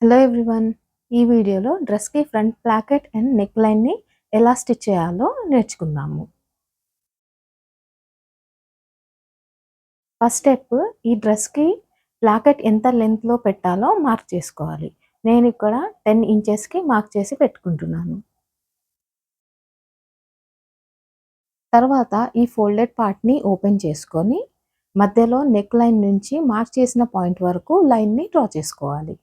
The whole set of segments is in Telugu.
Hello everyone. ఈ వీడియోలో డ్రెస్‌కి ఫ్రంట్ ప్లాకెట్ అండ్ నెక్ లైన్‌ని ఎలా స్టిచ్ చేయాలో నేర్చుకుందాము. ఫస్ట్ స్టెప్, ఈ డ్రెస్‌కి ప్లాకెట్ ఎంత లెంగ్త్‌లో పెట్టాలో మార్క్ చేసుకోవాలి. నేను ఇక్కడ 10 ఇంచెస్‌కి మార్క్ చేసి పెట్టుకుంటున్నాను. తర్వాత ఈ ఫోల్డెడ్ పార్ట్‌ని ఓపెన్ చేసుకొని మధ్యలో నెక్ లైన్ నుంచి మార్క్ చేసిన పాయింట్ వరకు లైన్‌ని డ్రా చేసుకోవాలి.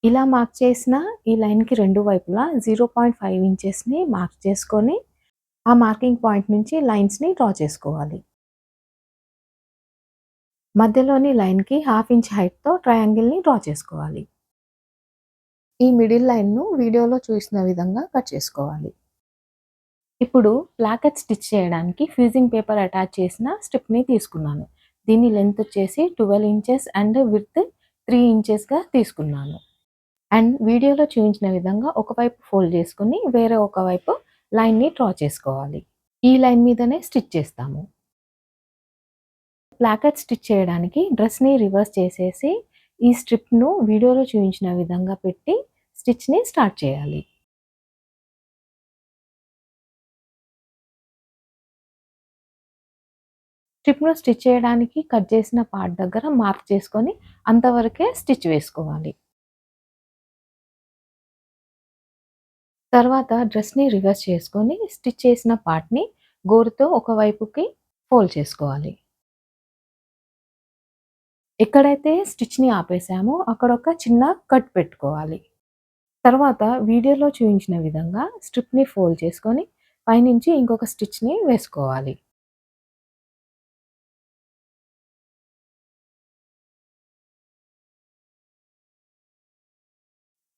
ఇలా మార్క్ చేసిన ఈ లైన్‌కి రెండు వైపులా 0.5 ఇంచెస్‌ని మార్క్ చేసుకొని ఆ మార్కింగ్ పాయింట్ నుంచి లైన్స్‌ని డ్రా చేసుకోవాలి. మధ్యలోని లైన్‌కి హాఫ్ ఇంచ్ హైట్‌తో ట్రయాంగిల్‌ని డ్రా చేసుకోవాలి. ఈ మిడిల్ లైన్‌ను వీడియోలో చూసిన విధంగా కట్ చేసుకోవాలి. ఇప్పుడు ప్లాకెట్ స్టిచ్ చేయడానికి ఫ్యూజింగ్ పేపర్ అటాచ్ చేసిన స్ట్రిప్‌ని తీసుకున్నాను. దీని లెంత్ వచ్చేసి 12 ఇంచెస్ అండ్ విడ్త్ 3 ఇంచెస్‌గా తీసుకున్నాను. అండ్ వీడియోలో చూపించిన విధంగా ఒకవైపు ఫోల్డ్ చేసుకొని వేరే ఒకవైపు లైన్‌ని డ్రా చేసుకోవాలి. ఈ లైన్ మీదనే స్టిచ్ చేస్తాము. ప్లాకెట్ స్టిచ్ చేయడానికి డ్రెస్‌ని రివర్స్ చేసేసి, ఈ స్ట్రిప్‌ను వీడియోలో చూయించిన విధంగా పెట్టి స్టిచ్‌ని స్టార్ట్ చేయాలి. స్ట్రిప్‌ను స్టిచ్ చేయడానికి కట్ చేసిన పార్ట్ దగ్గర మార్క్ చేసుకొని అంతవరకే స్టిచ్ వేసుకోవాలి. తర్వాత డ్రెస్‌ని రివర్స్ చేసుకొని స్టిచ్ చేసిన పార్ట్‌ని గోరుతో ఒకవైపుకి ఫోల్డ్ చేసుకోవాలి. ఎక్కడైతే స్టిచ్‌ని ఆపేసామో అక్కడ ఒక చిన్న కట్ పెట్టుకోవాలి. తర్వాత వీడియోలో చూయించిన విధంగా స్ట్రిప్‌ని ఫోల్డ్ చేసుకొని పైనుంచి ఇంకొక స్టిచ్‌ని వేసుకోవాలి.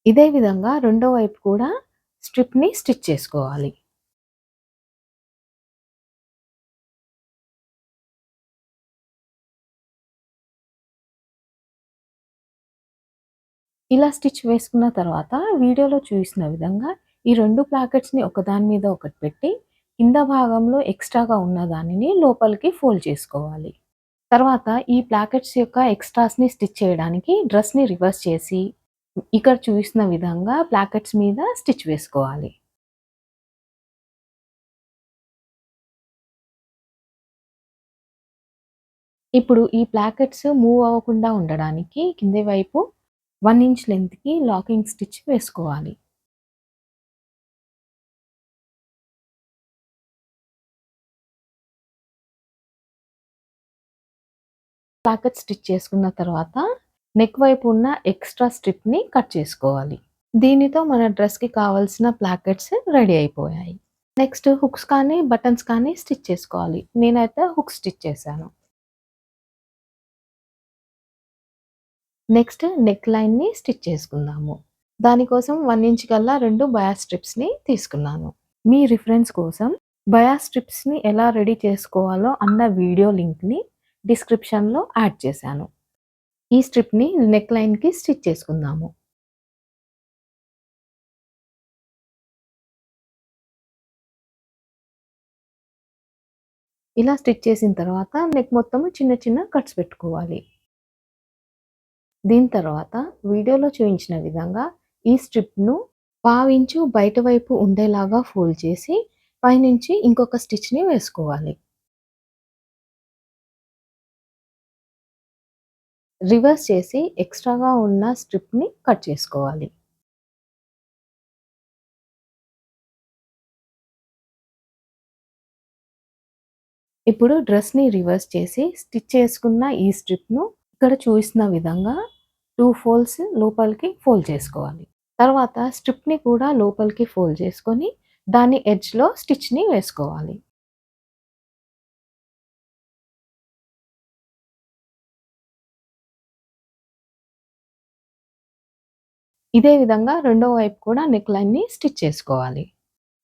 ఇదే విధంగా రెండో వైపు కూడా స్ట్రిప్‌ని స్టిచ్ చేసుకోవాలి. ఇలా స్టిచ్ వేసుకున్న తర్వాత వీడియోలో చూసిన విధంగా ఈ 2 ప్లాకెట్స్‌ని ఒకదాని మీద ఒకటి పెట్టి కింద భాగంలో ఎక్స్‌ట్రాగా ఉన్న దానిని లోపలికి ఫోల్డ్ చేసుకోవాలి. తర్వాత ఈ ప్లాకెట్స్ యొక్క ఎక్స్‌ట్రాస్‌ని స్టిచ్ చేయడానికి డ్రెస్‌ని రివర్స్ చేసి ఇక్కడ చూసిన విధంగా ప్లాకెట్స్ మీద స్టిచ్ వేసుకోవాలి. ఇప్పుడు ఈ ప్లాకెట్స్ మూవ్ అవ్వకుండా ఉండడానికి కింది వైపు 1 ఇంచ్ లెంగ్త్‌కి లాకింగ్ స్టిచ్ వేసుకోవాలి. ప్లాకెట్ స్టిచ్ చేసుకున్న తర్వాత నెక్ వైపు ఉన్న ఎక్స్‌ట్రా స్ట్రిప్‌ని కట్ చేసుకోవాలి. దీనితో మన డ్రెస్‌కి కావాల్సిన ప్లాకెట్స్ రెడీ అయిపోయాయి. నెక్స్ట్ హుక్స్ కానీ, బటన్స్ కానీ స్టిచ్ చేసుకోవాలి. నేనైతే హుక్స్ స్టిచ్ చేశాను. నెక్స్ట్ నెక్ లైన్‌ని స్టిచ్ చేసుకుందాము. దానికోసం 1 ఇంచ్ గల్లా 2 బయాస్ స్ట్రిప్స్‌ని తీసుకున్నాను. మీ రిఫరెన్స్ కోసం బయాస్ స్ట్రిప్స్‌ని ఎలా రెడీ చేసుకోవాలో అన్న వీడియో లింక్‌ని డిస్క్రిప్షన్‌లో యాడ్ చేశాను. ఈ స్ట్రిప్‌ని నెక్ లైన్‌కి స్టిచ్ చేసుకుందాము. ఇలా స్టిచ్ చేసిన తర్వాత నెక్ మొత్తము చిన్న చిన్న కట్స్ పెట్టుకోవాలి. దీని తర్వాత వీడియోలో చూయించిన విధంగా ఈ స్ట్రిప్‌ను పావించు బయట వైపు ఉండేలాగా ఫోల్డ్ చేసి పైనుంచి ఇంకొక స్టిచ్‌ని వేసుకోవాలి. రివర్స్ చేసి ఎక్స్‌ట్రాగా ఉన్న స్ట్రిప్‌ని కట్ చేసుకోవాలి. ఇప్పుడు డ్రెస్‌ని రివర్స్ చేసి స్టిచ్ చేసుకున్న ఈ స్ట్రిప్‌ను ఇక్కడ చూసిన విధంగా 2 ఫోల్డ్స్ లోపలికి ఫోల్డ్ చేసుకోవాలి. తర్వాత స్ట్రిప్‌ని కూడా లోపలికి ఫోల్డ్ చేసుకొని దాని ఎడ్జ్‌లో స్టిచ్‌ని వేసుకోవాలి. ఇదే విధంగా రెండో వైపు కూడా నెక్ లైన్‌ని స్టిచ్ చేసుకోవాలి.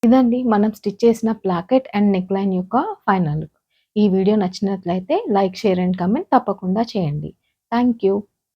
ఇదండి మనం స్టిచ్ చేసిన ప్లాకెట్ అండ్ నెక్ లైన్ యొక్క ఫైనల్ లుక్. ఈ వీడియో నచ్చినట్లయితే లైక్, షేర్ అండ్ కామెంట్ తప్పకుండా చేయండి. Thank you.